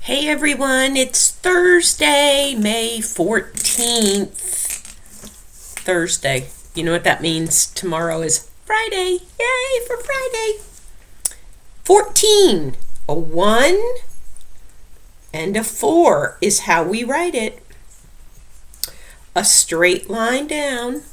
Hey everyone, it's Thursday, May 14th. Thursday. You know what that means? Tomorrow is Friday. Yay for Friday. 14. A 1 and a 4 is how we write it. A straight line down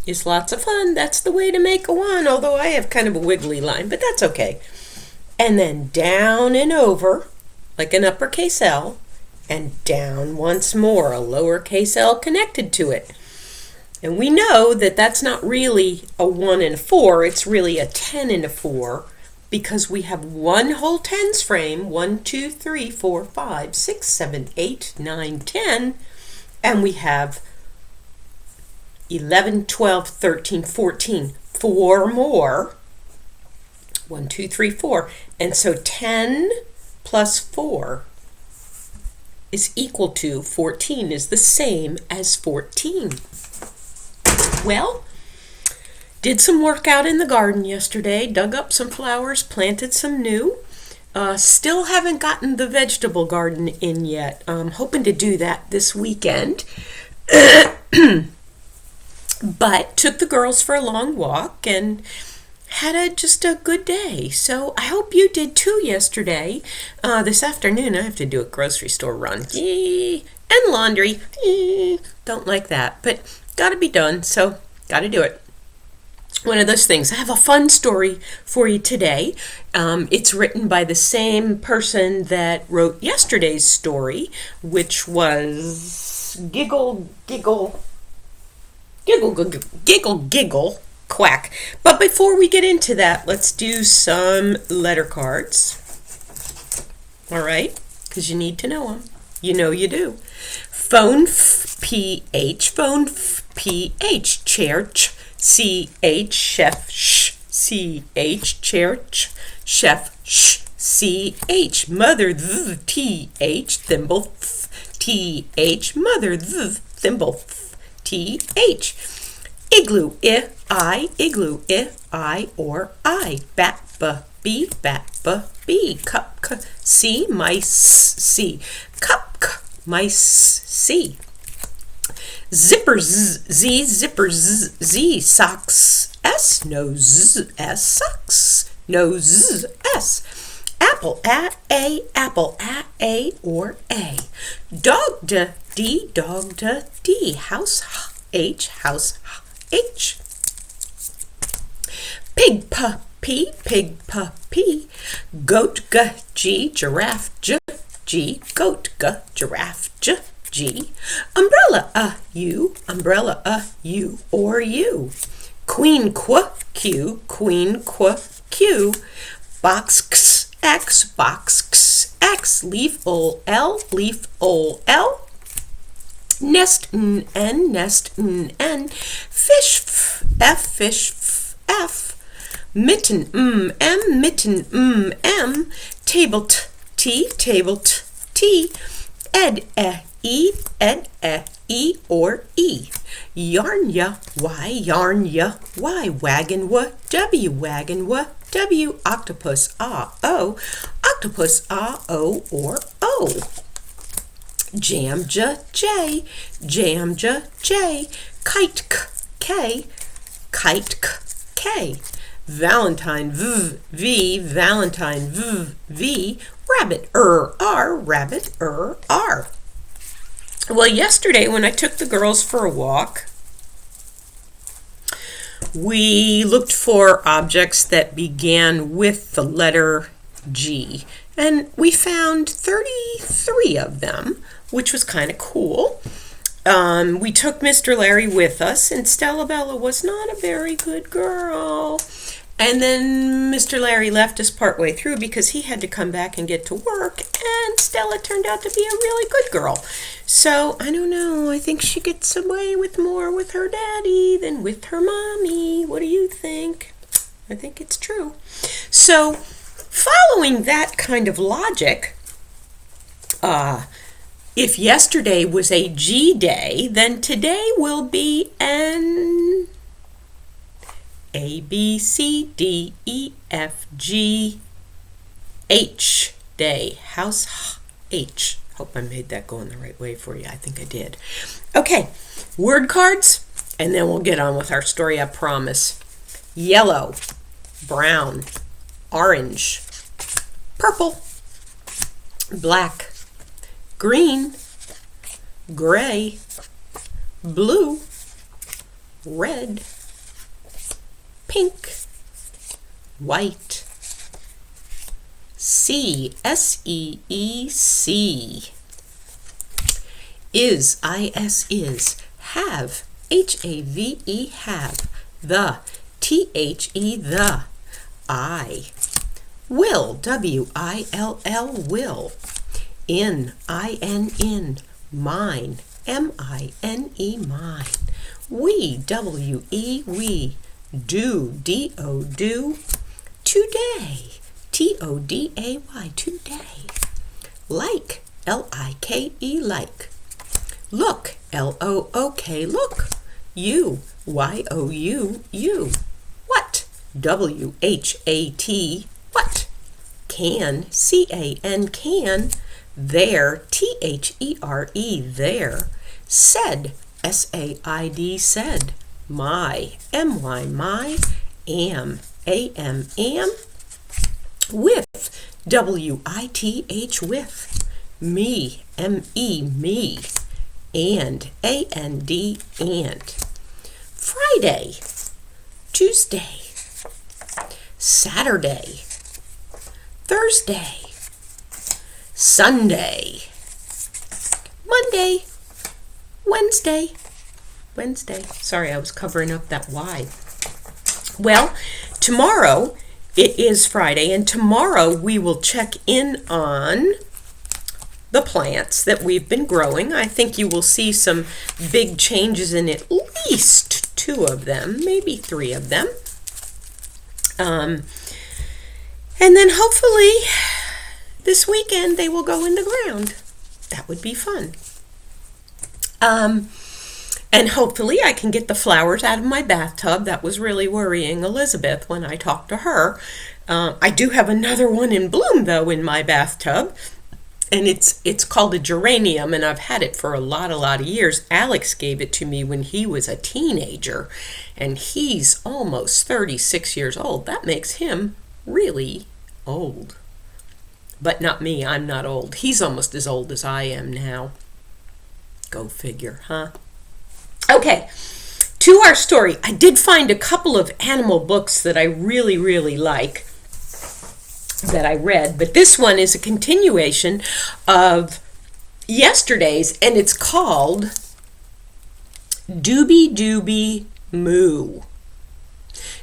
is lots of fun. That's the way to make a 1, although I have kind of a wiggly line, but that's okay. And then down and over, like an uppercase L, and down once more, a lowercase l connected to it. And we know that that's not really a 1 and a 4, it's really a 10 and a 4, because we have one whole tens frame, 1, 2, 3, 4, 5, 6, 7, 8, 9, 10, and we have 11, 12, 13, 14, 4 more, 1, 2, 3, 4, and so 10 plus 4 is equal to 14, is the same as 14. Well, did some work out in the garden yesterday, dug up some flowers, planted some new. Still haven't gotten the vegetable garden in yet. I'm hoping to do that this weekend. But took the girls for a long walk and had just a good day. So I hope you did too yesterday. This afternoon I have to do a grocery store run. Yay. And laundry. Yay. Don't like that, but gotta be done, so gotta do it. One of those things. I have a fun story for you today. It's written by the same person that wrote yesterday's story, which was Giggle, Giggle, Giggle, Giggle, Giggle, Giggle, Quack. But before we get into that, let's do some letter cards. All right, because you need to know them. You know you do. Phone, P-H, phone, P-H, chair, C-H, chef, C-H, chair, chef, C-H, mother, T-H, thimble, T-H, mother, thimble, T-H. Igloo, I, igloo, I, or I. Bat, b, cup, c, mice, c. Cup, mice, c. Zipper, z, zipper, z. Socks, s, nose, s, socks, nose, s. Apple, a, apple, a, or a. Dog, d, dog, d. House, h, house, H. Pig, p, pig, p. Goat, g, giraffe, g. Goat, giraffe, g. Umbrella, u, or u. Queen, q, queen, q. Box, x. Leaf, l, l. Nest, n. Fish, f. Mitten, m. Table, t. Ed, e, or e. Yarn, y. Wagon, w. Octopus, o. or o. Jam, j. Kite, k. Valentine, v. Valentine, v. Rabbit, r. Well, yesterday when I took the girls for a walk, we looked for objects that began with the letter G, and we found 33 of them, which was kind of cool. We took Mr. Larry with us, and Stella Bella was not a very good girl. And then Mr. Larry left us partway through because he had to come back and get to work, and Stella turned out to be a really good girl. So, I don't know, I think she gets away with more with her daddy than with her mommy. What do you think? I think it's true. So, following that kind of logic, if yesterday was a G day, then today will be an A, B, C, D, E, F, G, H birthday. House H. Hope I made that go in the right way for you. I think I did. Okay, word cards, and then we'll get on with our story, I promise. Yellow, brown, orange, purple, black, green, gray, blue, red, pink, white, C, S-E-E-C. Is, I-S is. Have, H-A-V-E, have. The, T-H-E, the. I. Will, W-I-L-L, will. In, I-N, in. Mine, M-I-N-E, mine. We, W-E, we. Do, D-O, do. Today, T-O-D-A-Y, today. Like, L-I-K-E, like. Look, L-O-O-K, look. You, Y-O-U, you. What, W-H-A-T, what. Can, C-A-N, can. There, T-H-E-R-E, there. Said, S-A-I-D, said. My, M-Y, my. Am, A-M, am. With, W-I-T-H, with. Me, M-E, me. And, A-N-D, and. Friday, Tuesday, Saturday, Thursday, Sunday, Monday, Wednesday. Sorry, I was covering up that Y. Well, tomorrow it is Friday, and tomorrow we will check in on the plants that we've been growing. I think you will see some big changes in at least 2 of them, maybe 3 of them. And then hopefully this weekend they will go in the ground. That would be fun. And hopefully I can get the flowers out of my bathtub. That was really worrying Elizabeth when I talked to her. I do have another one in bloom, though, in my bathtub. And it's called a geranium, and I've had it for a lot of years. Alex gave it to me when he was a teenager, and he's almost 36 years old. That makes him really old. But not me, I'm not old. He's almost as old as I am now. Go figure, huh? Okay, to our story. I did find a couple of animal books that I really like that I read, but this one is a continuation of yesterday's, and it's called Dooby Dooby Moo.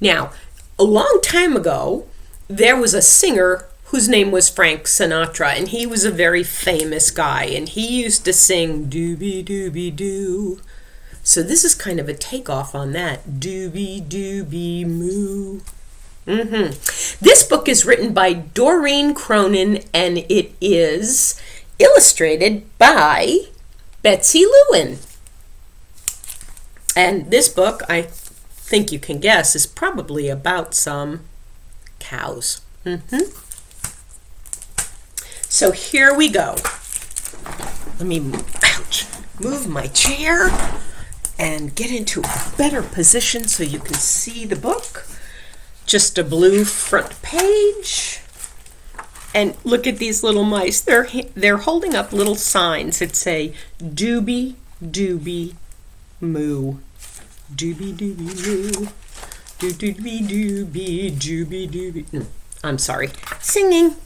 Now, a long time ago, there was a singer whose name was Frank Sinatra, and he was a very famous guy, and he used to sing Dooby Dooby Doo. So this is kind of a takeoff on that, Dooby Dooby Moo. This book is written by Doreen Cronin, and it is illustrated by Betsy Lewin. And this book, I think you can guess, is probably about some cows. So here we go. Let me move my chair and get into a better position so you can see the book. Just a blue front page. And look at these little mice. They're holding up little signs that say Dooby Dooby Moo. Dooby Dooby Moo. Dooby Dooby Dooby Dooby. I'm sorry. Singing.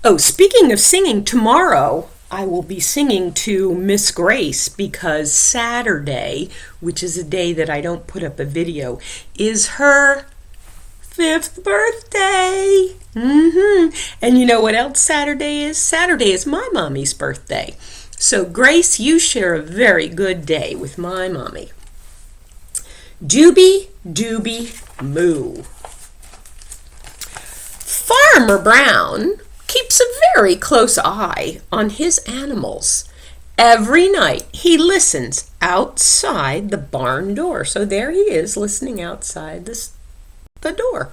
Oh, speaking of singing, tomorrow I will be singing to Miss Grace because Saturday, which is a day that I don't put up a video, is her 5th birthday. And you know what else Saturday is? Saturday is my mommy's birthday. So Grace, you share a very good day with my mommy. Dooby Dooby Moo. Farmer Brown keeps a very close eye on his animals. Every night he listens outside the barn door. So there he is listening outside the door.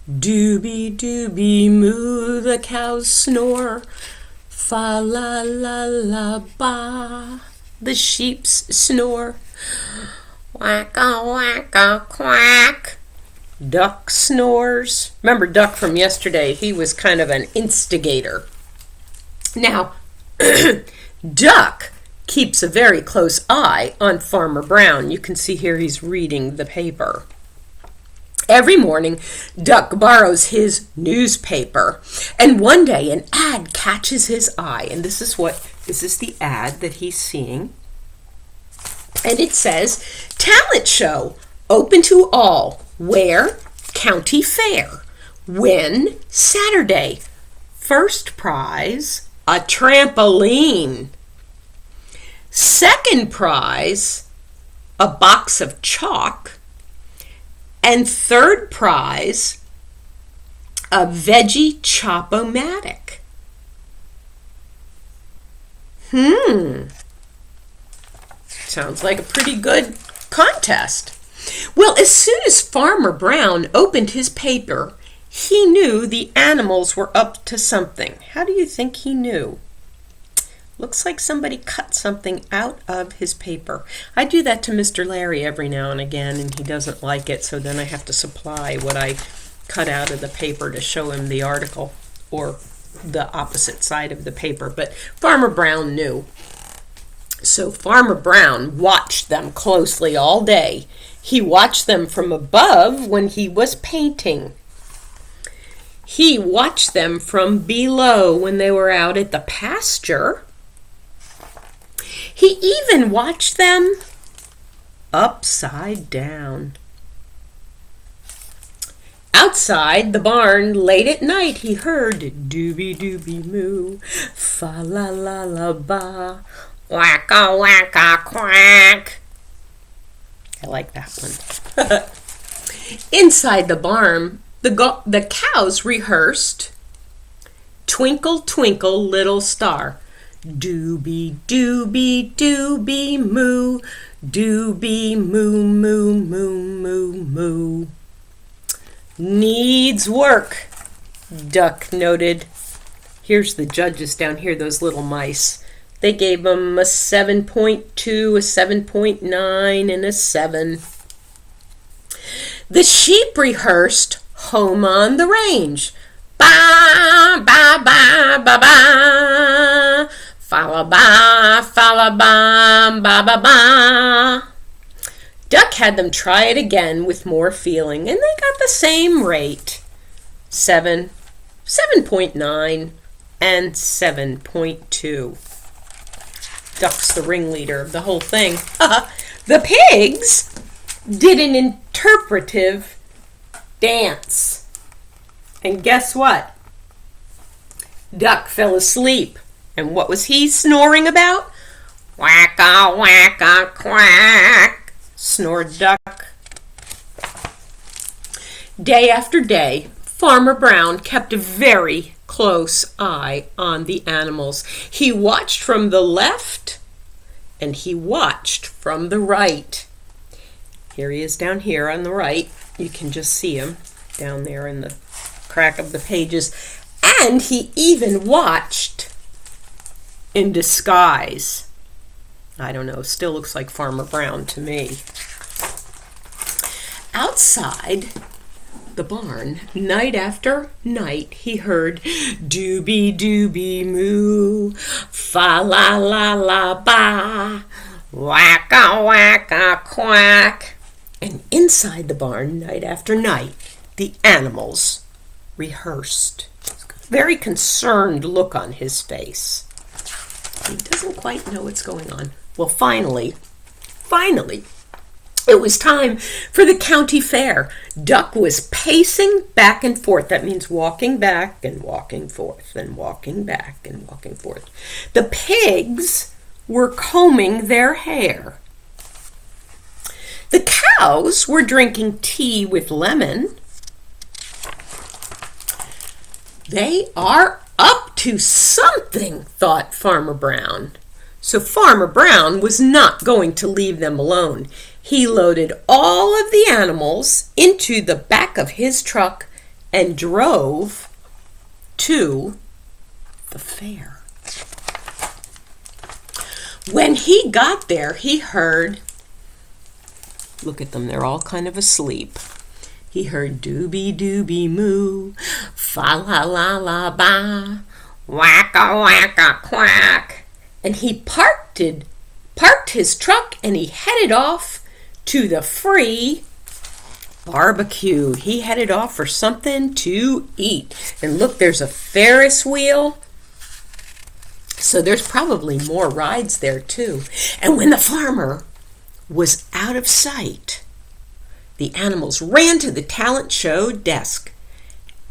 Dooby dooby moo, the cows snore. Fa la la la ba, the sheep snore. Wacka wacka quack, Duck snores. Remember Duck from yesterday? He was kind of an instigator. Now, Duck keeps a very close eye on Farmer Brown. You can see here he's reading the paper. Every morning, Duck borrows his newspaper, and one day an ad catches his eye, and this is the ad that he's seeing. And it says, talent show, open to all. Where? County Fair. When? Saturday. First prize, a trampoline. Second prize, a box of chalk. And third prize, a veggie chop-o-matic. Sounds like a pretty good contest. Well, as soon as Farmer Brown opened his paper, he knew the animals were up to something. How do you think he knew? Looks like somebody cut something out of his paper. I do that to Mr. Larry every now and again, and he doesn't like it, so then I have to supply what I cut out of the paper to show him the article or the opposite side of the paper. But Farmer Brown knew. So Farmer Brown watched them closely all day. He watched them from above when he was painting. He watched them from below when they were out at the pasture. He even watched them upside down. Outside the barn late at night he heard dooby dooby moo, fa la la la ba, wacka wacka quack. I like that one. Inside the barn, the cows rehearsed Twinkle Twinkle Little Star. Dooby dooby dooby moo, dooby moo moo moo moo moo. Needs work, Duck noted. Here's the judges down here, those little mice. They gave him a 7.2, a 7.9, and a 7. The sheep rehearsed Home on the Range. Ba, ba, ba, ba, ba. Fa, ba, fa, ba, ba, ba, ba. Duck had them try it again with more feeling, and they got the same rate. 7, 7.9, and 7.2. Duck's the ringleader of the whole thing. The pigs did an interpretive dance. And guess what? Duck fell asleep. And what was he snoring about? Wacka, wacka, quack, snored Duck. Day after day, Farmer Brown kept a very close eye on the animals. He watched from the left and he watched from the right. Here he is down here on the right. You can just see him down there in the crack of the pages. And he even watched in disguise. I don't know, still looks like Farmer Brown to me. Outside the barn, night after night, he heard dooby dooby moo, fa la la la ba, wacka wacka quack. And inside the barn, night after night, the animals rehearsed. Very concerned look on his face. He doesn't quite know what's going on. Well, finally, it was time for the county fair. Duck was pacing back and forth. That means walking back and walking forth and walking back and walking forth. The pigs were combing their hair. The cows were drinking tea with lemon. They are up to something, thought Farmer Brown. So Farmer Brown was not going to leave them alone. He loaded all of the animals into the back of his truck and drove to the fair. When he got there, he heard, look at them, they're all kind of asleep. He heard dooby dooby moo, fa la la la ba, wacka wacka quack. And he parked his truck and he headed off to the free barbecue. He headed off for something to eat. And look, there's a Ferris wheel. So there's probably more rides there too. And when the farmer was out of sight, the animals ran to the talent show desk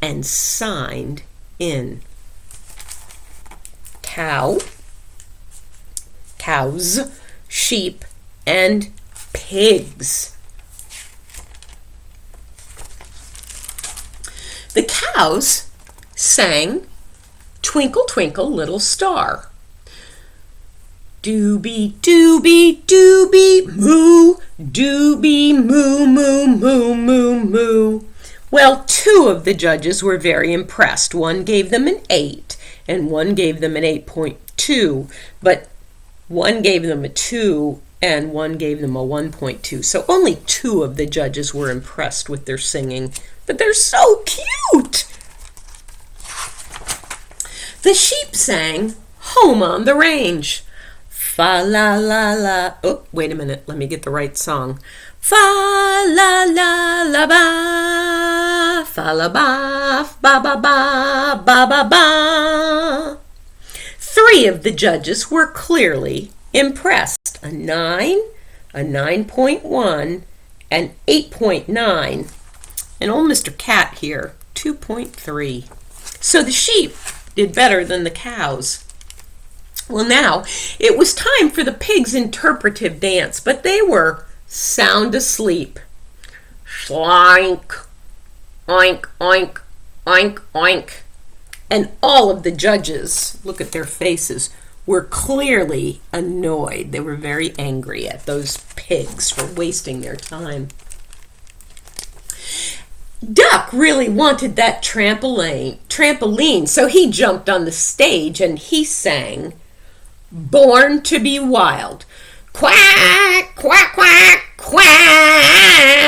and signed in. Cows, sheep, and pigs. The cows sang Twinkle, Twinkle, Little Star. Dooby, dooby, dooby, moo, dooby, moo, moo, moo, moo, moo. Well, 2 of the judges were very impressed. One gave them an 8 and one gave them an 8.2, but one gave them a 2 and one gave them a 1.2. So only 2 of the judges were impressed with their singing, but they're so cute. The sheep sang Home on the Range. Fa la la la. Oh, wait a minute. Let me get the right song. Fa la la la ba. Fa la ba. Ba ba ba. Ba ba ba. 3 of the judges were clearly impressed. A 9, a 9.1, and 8.9. And old Mr. Cat here, 2.3. So the sheep did better than the cows. Well, now it was time for the pigs' interpretive dance, but they were sound asleep. Sloink, oink, oink, oink, oink. And all of the judges, look at their faces, were clearly annoyed. They were very angry at those pigs for wasting their time. Duck really wanted that trampoline, so he jumped on the stage and he sang Born to be Wild. Quack, quack, quack, quack.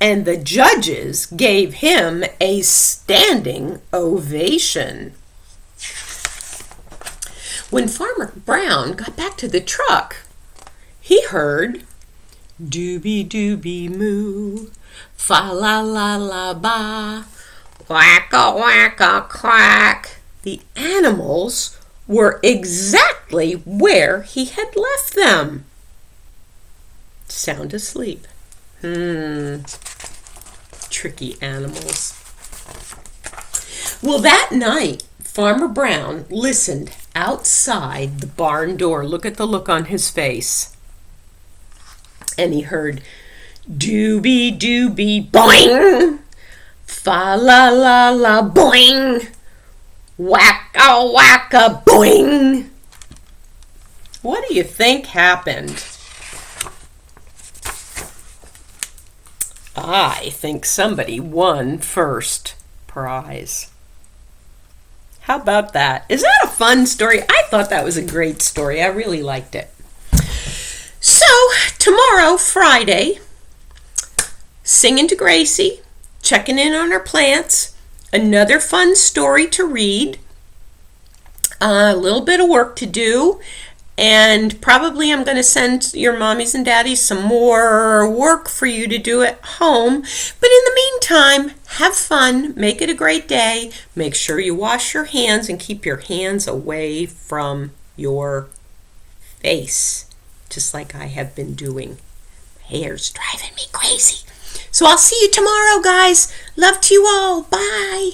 And the judges gave him a standing ovation. When Farmer Brown got back to the truck, he heard dooby dooby moo, fa la la la ba, wacka wacka quack. The animals were exactly where he had left them. Sound asleep. Tricky animals. Well, that night, Farmer Brown listened outside the barn door. Look at the look on his face. And he heard dooby dooby boing, fa la la la boing, wacka wacka boing. What do you think happened? I think somebody won first prize. How about that? Is that a fun story? I thought that was a great story. I really liked it. So, tomorrow, Friday, singing to Gracie, checking in on our plants, another fun story to read, a little bit of work to do, and probably I'm going to send your mommies and daddies some more work for you to do at home. But in the meantime, have fun, make it a great day, make sure you wash your hands and keep your hands away from your face, just like I have been doing. My hair's driving me crazy. So I'll see you tomorrow, guys. Love to you all. Bye.